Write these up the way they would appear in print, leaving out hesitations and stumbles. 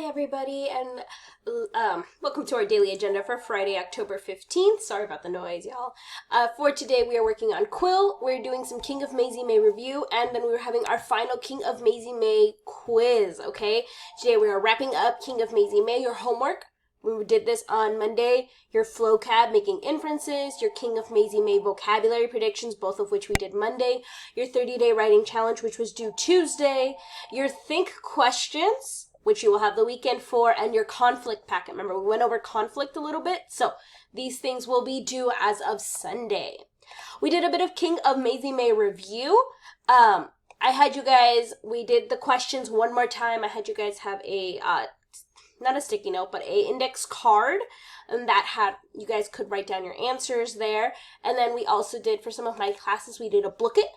everybody, and welcome to our daily agenda for Friday, October 15th. Sorry about the noise, y'all. For today, we are working on Quill. We're doing some King of Maisie May review, and then we're having our final King of Maisie May quiz, okay? Today, we are wrapping up King of Maisie May, your homework. We did this on Monday. Your FlowCab making inferences, your King of Maisie May vocabulary predictions, both of which we did Monday, your 30-day writing challenge, which was due Tuesday, your Think questions, which you will have the weekend for, and your conflict packet. Remember, we went over conflict a little bit, so these things will be due as of Sunday. We did a bit of King of Maisie May review. I had you guys, we did the questions one more time. I had you guys have a not a sticky note, but a index card, and that had, you guys could write down your answers there. And then we also did, for some of my classes, we did a booklet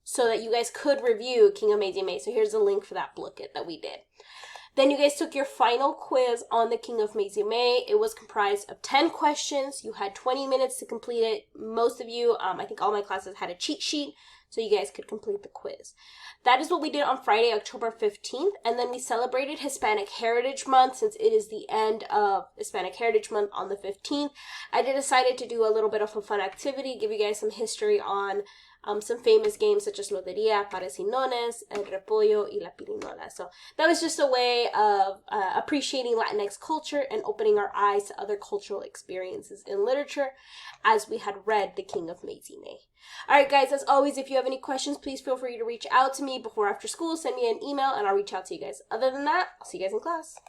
so that you guys could review King of Maisie May. So here's the link for that booklet that we did. Then you guys took your final quiz on the King of Maisie May. It was comprised of 10 questions. You had 20 minutes to complete it. Most of you, I think all my classes had a cheat sheet, so you guys could complete the quiz. That is what we did on Friday, October 15th, and then we celebrated Hispanic Heritage Month since it is the end of Hispanic Heritage Month on the 15th. I decided to do a little bit of a fun activity, give you guys some history on some famous games such as Loteria, Parecinones, El Repollo, y La Pirinola. So that was just a way of appreciating Latinx culture and opening our eyes to other cultural experiences in literature as we had read The King of Maisie May. Alright guys, as always, if you have any questions, please feel free to reach out to me before or after school. Send me an email and I'll reach out to you guys. Other than that, I'll see you guys in class.